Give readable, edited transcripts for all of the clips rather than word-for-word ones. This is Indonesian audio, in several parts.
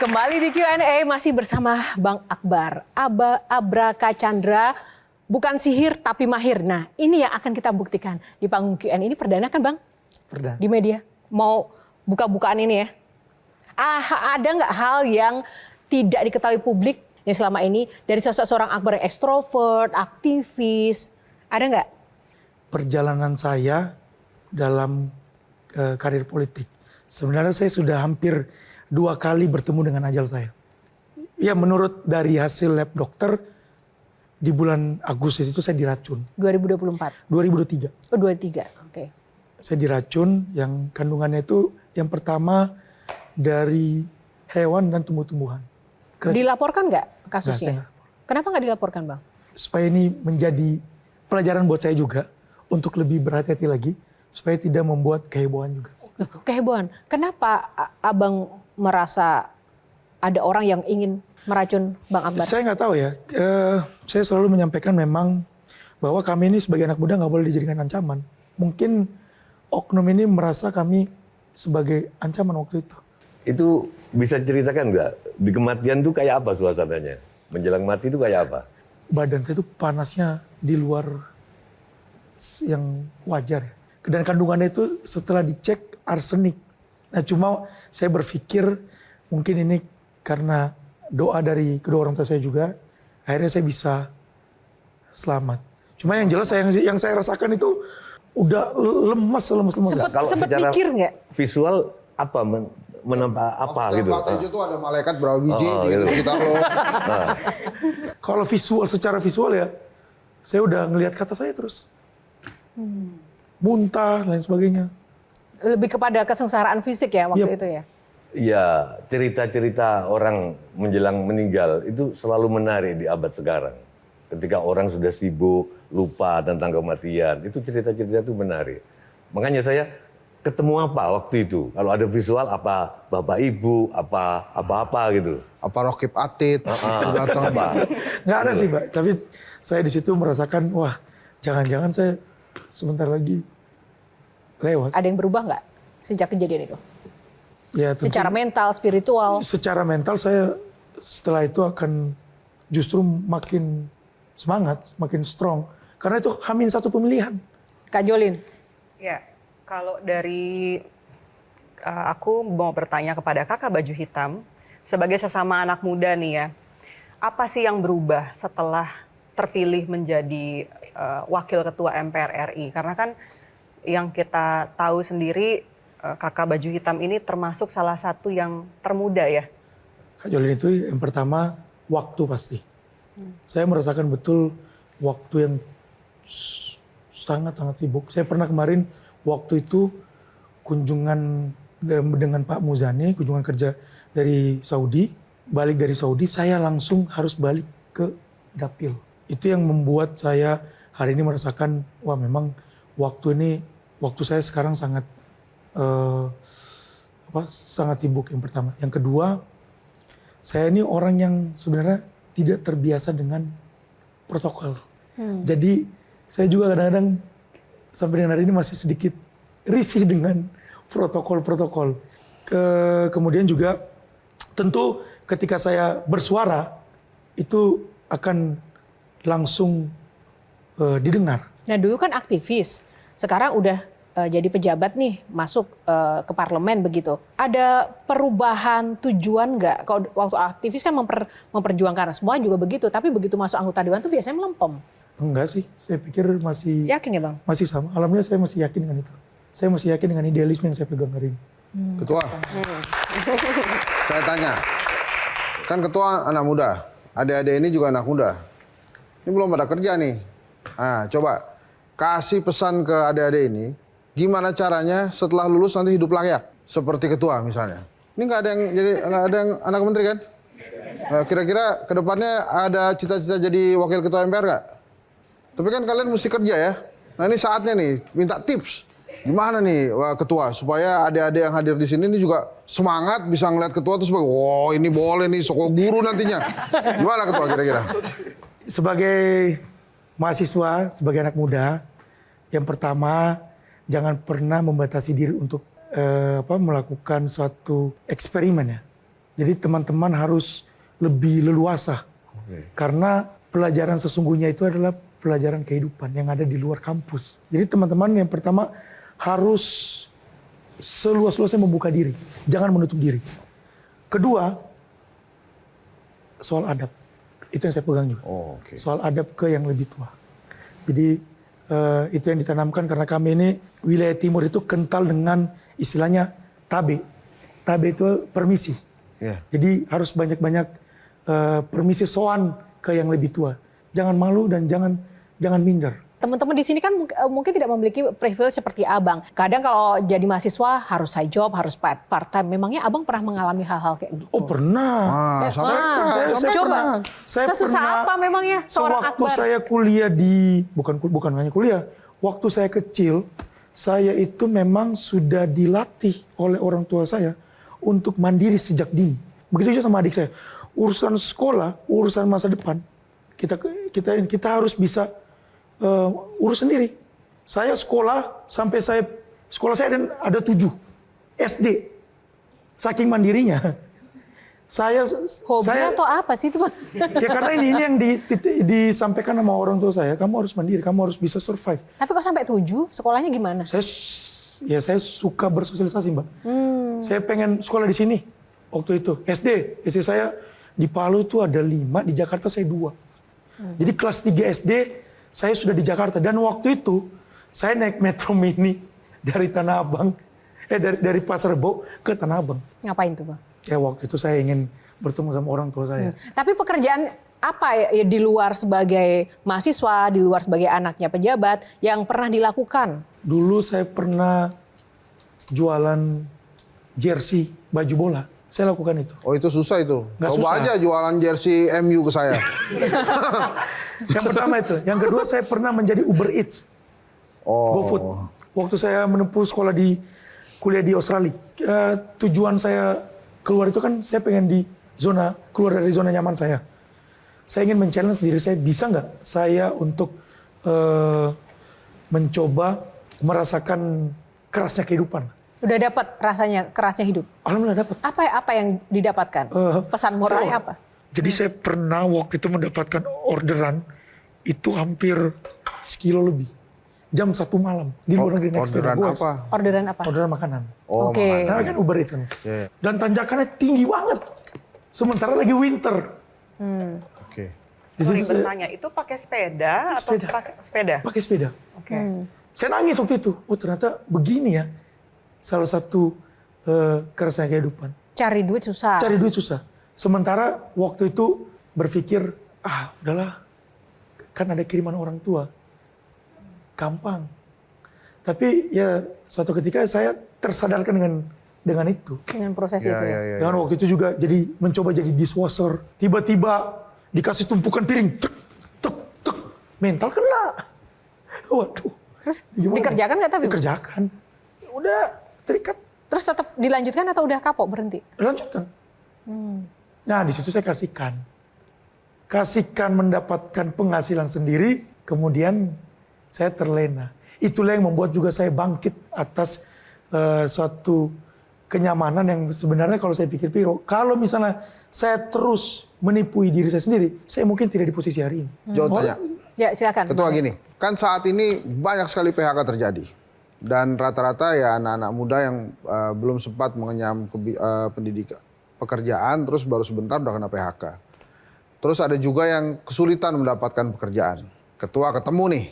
Kembali di Q&A masih bersama Bang Akbar. Abraka Chandra bukan sihir tapi mahir. Nah ini yang akan kita buktikan di panggung Q&A. Ini perdana kan Bang? Perdana. Di media. Mau buka-bukaan ini ya. Ada nggak hal yang tidak diketahui publik yang selama ini dari sosok seorang Akbar yang ekstrovert, aktivis? Ada nggak? Perjalanan saya dalam karir politik. Sebenarnya saya sudah hampir 2 kali bertemu dengan ajal saya. Ya menurut dari hasil lab dokter, di bulan Agustus itu saya diracun. 2024? 2023. Oh 23, oke. Saya diracun yang kandungannya itu yang pertama dari hewan dan tumbuh-tumbuhan. Dilaporkan nggak Nggak, saya kasusnya? nggak lapor. Kenapa nggak dilaporkan Bang? Supaya ini menjadi pelajaran buat saya juga untuk lebih berhati-hati lagi. Supaya tidak membuat kehebohan juga. Kehebohan. Kenapa Abang merasa ada orang yang ingin meracun Bang Akbar? Saya nggak tahu ya. Saya selalu menyampaikan memang bahwa kami ini sebagai anak muda nggak boleh dijadikan ancaman. Mungkin oknum ini merasa kami sebagai ancaman waktu itu. Itu bisa ceritakan nggak? Di kematian itu kayak apa suasananya? Menjelang mati itu kayak apa? Badan saya itu panasnya di luar yang wajar. Dan kandungannya itu setelah dicek arsenik. Nah cuma saya berpikir mungkin ini karena doa dari kedua orang tua saya juga. Akhirnya saya bisa selamat. Cuma yang jelas yang saya rasakan itu udah lemas. Sempat mikir nggak? Visual apa? Menampak apa gitu? Itu tuh ada malaikat berapa biji di sekitar lo. Kalau secara visual ya, saya udah ngelihat kata saya terus. Muntah, lain sebagainya. Lebih kepada kesengsaraan fisik ya waktu itu ya? Iya, cerita-cerita orang menjelang meninggal itu selalu menarik di abad sekarang. Ketika orang sudah sibuk, lupa tentang kematian, itu cerita-cerita itu menarik. Makanya saya ketemu apa waktu itu? Kalau ada visual apa bapak ibu, apa gitu. Apa Rokib Atid datang apa? Nggak ada sih Mbak, tapi saya di situ merasakan, wah jangan-jangan saya sebentar lagi lewat. Ada yang berubah nggak sejak kejadian itu? Ya, tentu, secara mental, spiritual? Secara mental saya setelah itu akan justru makin semangat, makin strong. Karena itu H-1 pemilihan. Kak Jolin? Ya, kalau dari aku mau bertanya kepada kakak baju hitam, sebagai sesama anak muda nih ya, apa sih yang berubah setelah terpilih menjadi wakil ketua MPR RI? Karena kan yang kita tahu sendiri kakak baju hitam ini termasuk salah satu yang termuda ya. Kak Jolin itu yang pertama waktu pasti. Saya merasakan betul waktu yang sangat-sangat sibuk. Saya pernah kemarin waktu itu kunjungan dengan Pak Muzani, kunjungan kerja dari Saudi. Balik dari Saudi, saya langsung harus balik ke Dapil. Itu yang membuat saya hari ini merasakan, wah memang waktu saya sekarang sangat sangat sibuk yang pertama. Yang kedua, saya ini orang yang sebenarnya tidak terbiasa dengan protokol. Jadi saya juga kadang-kadang sampai dengan hari ini masih sedikit risih dengan protokol-protokol. Kemudian juga tentu ketika saya bersuara itu akan langsung didengar. Nah dulu kan aktivis, sekarang udah jadi pejabat nih, masuk ke parlemen begitu. Ada perubahan tujuan nggak? Kalau waktu aktivis kan memperjuangkan semua juga begitu, tapi begitu masuk anggota dewan tuh biasanya melempem. Enggak sih, saya pikir masih... Yakin ya Bang? Masih sama, alhamdulillah saya masih yakin dengan itu. Saya masih yakin dengan idealisme yang saya pegang hari ini. Ketua, saya tanya, kan ketua anak muda, adik-adik ini juga anak muda. Ini belum pada kerja nih. Nah, coba kasih pesan ke adik-adik ini, gimana caranya setelah lulus nanti hidup layak seperti ketua misalnya. Ini nggak ada yang anak menteri kan? Kira-kira kedepannya ada cita-cita jadi wakil ketua MPR nggak? Tapi kan kalian mesti kerja ya. Nah ini saatnya nih minta tips. Gimana nih ketua supaya adik-adik yang hadir di sini ini juga semangat bisa ngeliat ketua terus wow ini boleh nih soko guru nantinya. Gimana ketua kira-kira? Sebagai mahasiswa, sebagai anak muda, yang pertama jangan pernah membatasi diri untuk melakukan suatu eksperimen ya. Jadi teman-teman harus lebih leluasa. Karena pelajaran sesungguhnya itu adalah pelajaran kehidupan yang ada di luar kampus. Jadi teman-teman yang pertama harus seluas-luasnya membuka diri. Jangan menutup diri. Kedua, soal adab. Itu yang saya pegang juga. Soal adab ke yang lebih tua. Jadi itu yang ditanamkan karena kami ini wilayah timur itu kental dengan istilahnya tabe. Tabe itu permisi. Jadi harus banyak-banyak permisi soan ke yang lebih tua. Jangan malu dan jangan minder. Teman-teman di sini kan mungkin tidak memiliki privilege seperti Abang. Kadang kalau jadi mahasiswa harus side job, harus part time. Memangnya Abang pernah mengalami hal-hal kayak gitu? Oh pernah. Coba. Sesusah apa memangnya seorang sewaktu Akbar? saya kuliah di bukan hanya kuliah. Waktu saya kecil, saya itu memang sudah dilatih oleh orang tua saya untuk mandiri sejak dini. Begitu juga sama adik saya. Urusan sekolah, urusan masa depan, kita harus bisa urus sendiri. Saya sekolah sampai sekolah saya ada 7 SD. Saking mandirinya. Hobi atau apa sih itu, Bang? Ya karena ini yang disampaikan sama orang tua saya, kamu harus mandiri, kamu harus bisa survive. Tapi kok sampai 7? Sekolahnya gimana? Saya suka bersosialisasi, Mbak. Saya pengen sekolah di sini waktu itu. SD saya di Palu itu ada 5, di Jakarta saya 2. Jadi kelas 3 SD saya sudah di Jakarta dan waktu itu saya naik Metro Mini dari Tanah Abang, dari Pasar Rebo ke Tanah Abang. Ngapain tuh, Bang? Ya waktu itu saya ingin bertemu sama orang tua saya. Tapi pekerjaan apa ya di luar sebagai mahasiswa, di luar sebagai anaknya pejabat yang pernah dilakukan? Dulu saya pernah jualan jersey baju bola. Saya lakukan itu. Oh itu susah itu. Nggak Coba susah. aja jualan jersey MU ke saya. Yang pertama itu. Yang kedua saya pernah menjadi Uber Eats. GoFood. Waktu saya menempuh kuliah di Australia. Tujuan saya keluar itu kan saya pengen keluar dari zona nyaman saya. Saya ingin men-challenge diri saya, bisa nggak saya untuk mencoba merasakan kerasnya kehidupan. Udah dapat rasanya kerasnya hidup? Alhamdulillah dapat. Apa yang didapatkan? Pesan moralnya apa? Jadi saya pernah waktu itu mendapatkan orderan itu hampir sekilo lebih. Jam 1 malam di luar negeri naik sepeda. Orderan apa? Orderan apa? Orderan makanan. Oke. Karena kan Uber Eats kan. Dan tanjakannya tinggi banget. Sementara lagi winter. Oke. Di Sorry situ saya bertanya, itu pakai sepeda atau pakai sepeda? pakai sepeda. Oke. Saya nangis waktu itu. Oh ternyata begini ya. Salah satu kerasnya kehidupan. Cari duit susah. Cari duit susah. Sementara waktu itu berpikir, udahlah. Kan ada kiriman orang tua. Gampang. Tapi ya suatu ketika saya tersadarkan dengan itu. Dengan proses itu ya. Dan waktu itu juga mencoba jadi dishwasher. Tiba-tiba dikasih tumpukan piring. Tek, tek, tek. Mental kena. Waduh. Terus Gimana? dikerjakan nggak tapi? Dikerjakan. Udah terikat. Terus tetap dilanjutkan atau udah kapok berhenti? Lanjutkan. Nah di situ saya kasihkan mendapatkan penghasilan sendiri, kemudian saya terlena. Itulah yang membuat juga saya bangkit atas suatu kenyamanan yang sebenarnya kalau saya pikir-pikir, kalau misalnya saya terus menipu diri saya sendiri, saya mungkin tidak di posisi hari ini. Jawab tanya. Ya silakan. Ketua gini, kan saat ini banyak sekali PHK terjadi. Dan rata-rata ya anak-anak muda yang belum sempat mengenyam pendidikan, pekerjaan, terus baru sebentar udah kena PHK. Terus ada juga yang kesulitan mendapatkan pekerjaan. Ketua ketemu nih,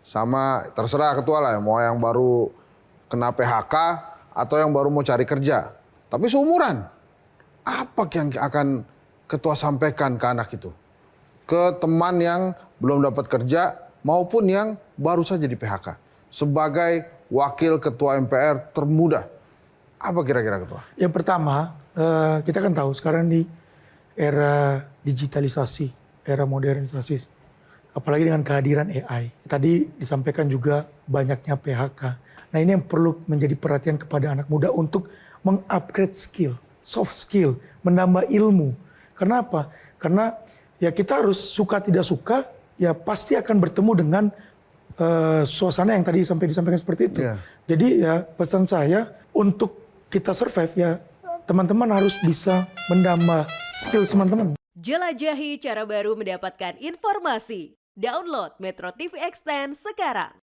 sama terserah ketua lah, mau yang baru kena PHK atau yang baru mau cari kerja. Tapi seumuran, apa yang akan ketua sampaikan ke anak itu? Ke teman yang belum dapat kerja maupun yang baru saja di PHK. Sebagai wakil ketua MPR termuda, apa kira-kira ketua? Yang pertama, kita kan tahu sekarang di era digitalisasi, era modernisasi, apalagi dengan kehadiran AI. Tadi disampaikan juga banyaknya PHK. Nah ini yang perlu menjadi perhatian kepada anak muda untuk mengupgrade skill, soft skill, menambah ilmu. Kenapa? Karena ya kita harus suka tidak suka, ya pasti akan bertemu dengan suasana yang tadi sampai disampaikan seperti itu. Yeah. Jadi ya pesan saya untuk kita survive ya teman-teman harus bisa menambah skill teman-teman. Jelajahi cara baru mendapatkan informasi. Download Metro TV Extend sekarang.